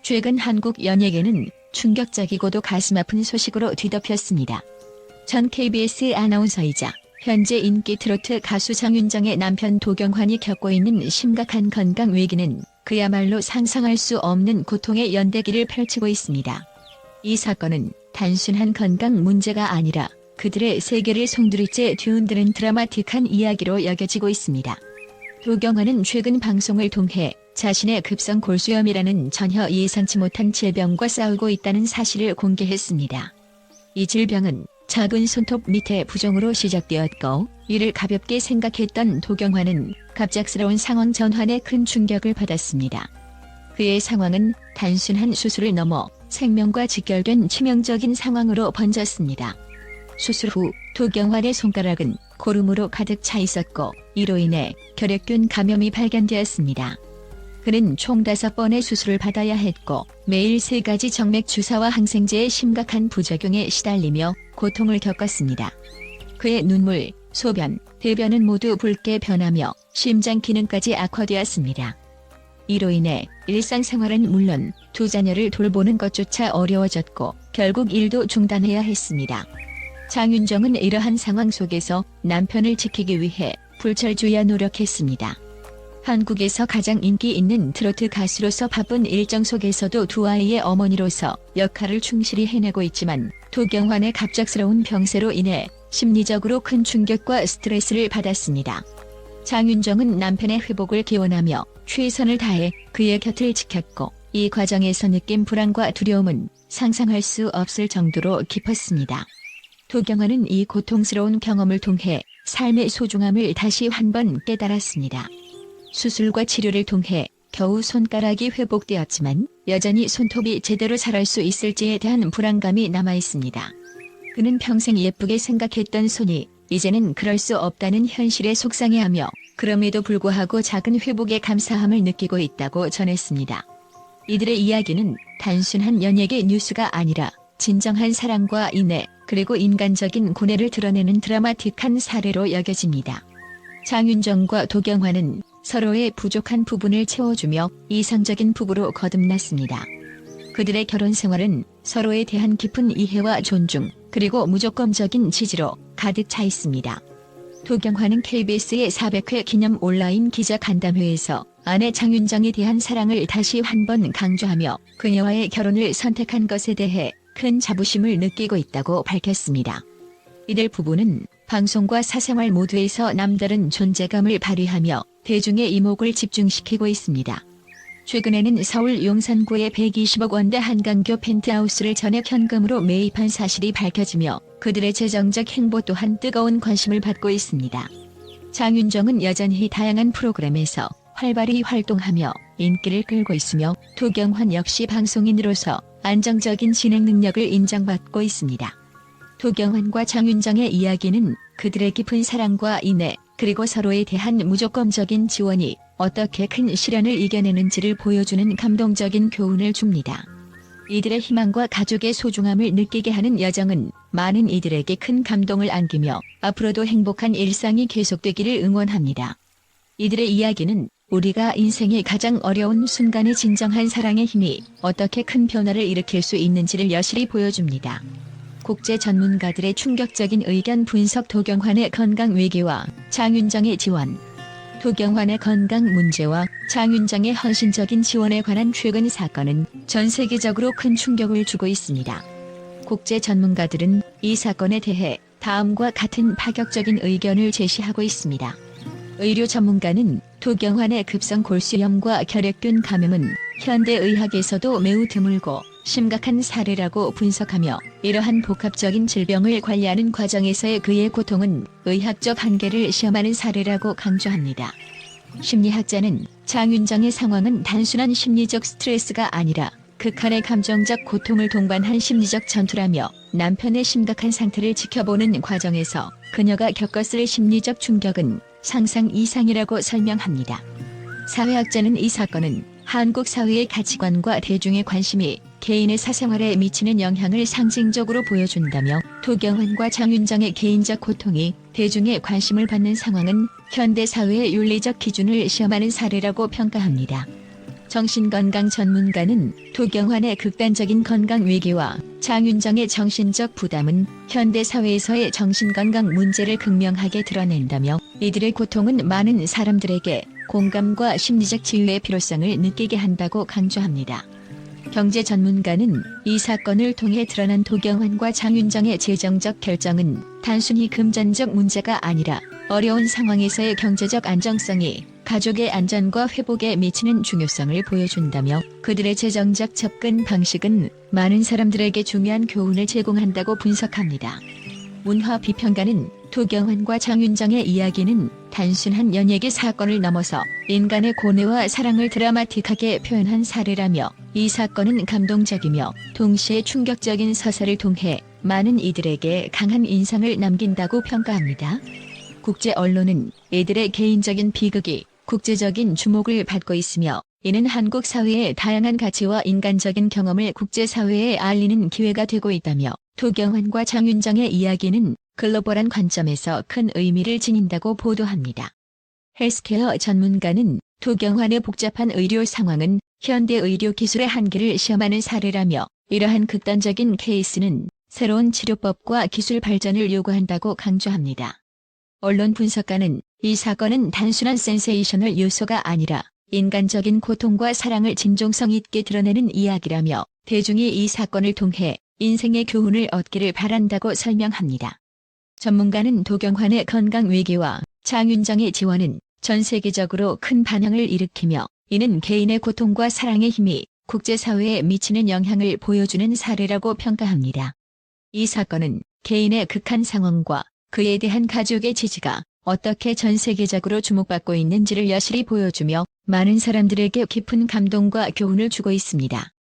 최근 한국 연예계는 충격적이고도 가슴 아픈 소식으로 뒤덮였습니다. 전 KBS 아나운서이자 현재 인기 트로트 가수 장윤정의 남편 도경환이 겪고 있는 심각한 건강 위기는 그야말로 상상할 수 없는 고통의 연대기를 펼치고 있습니다. 이 사건은 단순한 건강 문제가 아니라 그들의 세계를 송두리째 뒤흔드는 드라마틱한 이야기로 여겨지고 있습니다. 도경환은 최근 방송을 통해 자신의 급성 골수염이라는 전혀 예상치 못한 질병과 싸우고 있다는 사실을 공개했습니다. 이 질병은 작은 손톱 밑에 부종으로 시작되었고, 이를 가볍게 생각했던 도경환은 갑작스러운 상황 전환에 큰 충격을 받았습니다. 그의 상황은 단순한 수술을 넘어 생명과 직결된 치명적인 상황으로 번졌습니다. 수술 후 도경환의 손가락은 고름으로 가득 차 있었고, 이로 인해 결핵균 감염이 발견되었습니다. 그는 총 5번의 수술을 받아야 했고, 매일 3가지 정맥 주사와 항생제의 심각한 부작용에 시달리며 고통을 겪었습니다. 그의 눈물, 소변, 대변은 모두 붉게 변하며 심장 기능까지 악화되었습니다. 이로 인해 일상생활은 물론 2자녀를 돌보는 것조차 어려워졌고, 결국 일도 중단해야 했습니다. 장윤정은 이러한 상황 속에서 남편을 지키기 위해 불철주야 노력했습니다. 한국에서 가장 인기 있는 트로트 가수로서 바쁜 일정 속에서도 2아이의 어머니로서 역할을 충실히 해내고 있지만, 도경환의 갑작스러운 병세로 인해 심리적으로 큰 충격과 스트레스를 받았습니다. 장윤정은 남편의 회복을 기원하며 최선을 다해 그의 곁을 지켰고, 이 과정에서 느낀 불안과 두려움은 상상할 수 없을 정도로 깊었습니다. 도경환은 이 고통스러운 경험을 통해 삶의 소중함을 다시 한 번 깨달았습니다. 수술과 치료를 통해 겨우 손가락이 회복되었지만 여전히 손톱이 제대로 자랄 수 있을지에 대한 불안감이 남아있습니다. 그는 평생 예쁘게 생각했던 손이 이제는 그럴 수 없다는 현실에 속상해하며, 그럼에도 불구하고 작은 회복에 감사함을 느끼고 있다고 전했습니다. 이들의 이야기는 단순한 연예계 뉴스가 아니라 진정한 사랑과 인애, 그리고 인간적인 고뇌를 드러내는 드라마틱한 사례로 여겨집니다. 장윤정과 도경환은 서로의 부족한 부분을 채워주며 이상적인 부부로 거듭났습니다. 그들의 결혼 생활은 서로에 대한 깊은 이해와 존중, 그리고 무조건적인 지지로 가득 차 있습니다. 도경환은 KBS의 400회 기념 온라인 기자 간담회에서 아내 장윤정에 대한 사랑을 다시 한 번 강조하며 그녀와의 결혼을 선택한 것에 대해 큰 자부심을 느끼고 있다고 밝혔습니다. 이들 부부는 방송과 사생활 모두에서 남다른 존재감을 발휘하며 대중의 이목을 집중시키고 있습니다. 최근에는 서울 용산구의 120억 원대 한강교 펜트하우스를 전액 현금으로 매입한 사실이 밝혀지며 그들의 재정적 행보 또한 뜨거운 관심을 받고 있습니다. 장윤정은 여전히 다양한 프로그램에서 활발히 활동하며 인기를 끌고 있으며, 도경환 역시 방송인으로서 안정적인 진행 능력을 인정받고 있습니다. 도경환과 장윤정의 이야기는 그들의 깊은 사랑과 인애, 그리고 서로에 대한 무조건적인 지원이 어떻게 큰 시련을 이겨내는지를 보여주는 감동적인 교훈을 줍니다. 이들의 희망과 가족의 소중함을 느끼게 하는 여정은 많은 이들에게 큰 감동을 안기며 앞으로도 행복한 일상이 계속되기를 응원합니다. 이들의 이야기는 우리가 인생의 가장 어려운 순간의 진정한 사랑의 힘이 어떻게 큰 변화를 일으킬 수 있는지를 여실히 보여줍니다. 국제 전문가들의 충격적인 의견 분석, 도경환의 건강 위기와 장윤정의 지원. 도경환의 건강 문제와 장윤정의 헌신적인 지원에 관한 최근 사건은 전 세계적으로 큰 충격을 주고 있습니다. 국제 전문가들은 이 사건에 대해 다음과 같은 파격적인 의견을 제시하고 있습니다. 의료 전문가는 도경환의 급성 골수염과 결핵균 감염은 현대의학에서도 매우 드물고 심각한 사례라고 분석하며, 이러한 복합적인 질병을 관리하는 과정에서의 그의 고통은 의학적 한계를 시험하는 사례라고 강조합니다. 심리학자는 장윤정의 상황은 단순한 심리적 스트레스가 아니라 극한의 감정적 고통을 동반한 심리적 전투라며, 남편의 심각한 상태를 지켜보는 과정에서 그녀가 겪었을 심리적 충격은 상상 이상이라고 설명합니다. 사회학자는 이 사건은 한국 사회의 가치관과 대중의 관심이 개인의 사생활에 미치는 영향을 상징적으로 보여준다며, 도경환과 장윤정의 개인적 고통이 대중의 관심을 받는 상황은 현대 사회의 윤리적 기준을 시험하는 사례라고 평가합니다. 정신건강 전문가는 도경환의 극단적인 건강 위기와 장윤정의 정신적 부담은 현대 사회에서의 정신건강 문제를 극명하게 드러낸다며 이들의 고통은 많은 사람들에게 공감과 심리적 치유의 필요성을 느끼게 한다고 강조합니다. 경제 전문가는 이 사건을 통해 드러난 도경환과 장윤정의 재정적 결정은 단순히 금전적 문제가 아니라 어려운 상황에서의 경제적 안정성이 가족의 안전과 회복에 미치는 중요성을 보여준다며 그들의 재정적 접근 방식은 많은 사람들에게 중요한 교훈을 제공한다고 분석합니다. 문화 비평가는 도경환과 장윤정의 이야기는 단순한 연예계 사건을 넘어서 인간의 고뇌와 사랑을 드라마틱하게 표현한 사례라며 이 사건은 감동적이며 동시에 충격적인 서사를 통해 많은 이들에게 강한 인상을 남긴다고 평가합니다. 국제 언론은 이들의 개인적인 비극이 국제적인 주목을 받고 있으며 이는 한국 사회의 다양한 가치와 인간적인 경험을 국제사회에 알리는 기회가 되고 있다며 도경환과 장윤정의 이야기는 글로벌한 관점에서 큰 의미를 지닌다고 보도합니다. 헬스케어 전문가는 도경환의 복잡한 의료 상황은 현대 의료 기술의 한계를 시험하는 사례라며 이러한 극단적인 케이스는 새로운 치료법과 기술 발전을 요구한다고 강조합니다. 언론 분석가는 이 사건은 단순한 센세이셔널 요소가 아니라 인간적인 고통과 사랑을 진정성 있게 드러내는 이야기라며 대중이 이 사건을 통해 인생의 교훈을 얻기를 바란다고 설명합니다. 전문가는 도경환의 건강 위기와 장윤정의 지원은 전 세계적으로 큰 반향을 일으키며 이는 개인의 고통과 사랑의 힘이 국제사회에 미치는 영향을 보여주는 사례라고 평가합니다. 이 사건은 개인의 극한 상황과 그에 대한 가족의 지지가 어떻게 전 세계적으로 주목받고 있는지를 여실히 보여주며 많은 사람들에게 깊은 감동과 교훈을 주고 있습니다.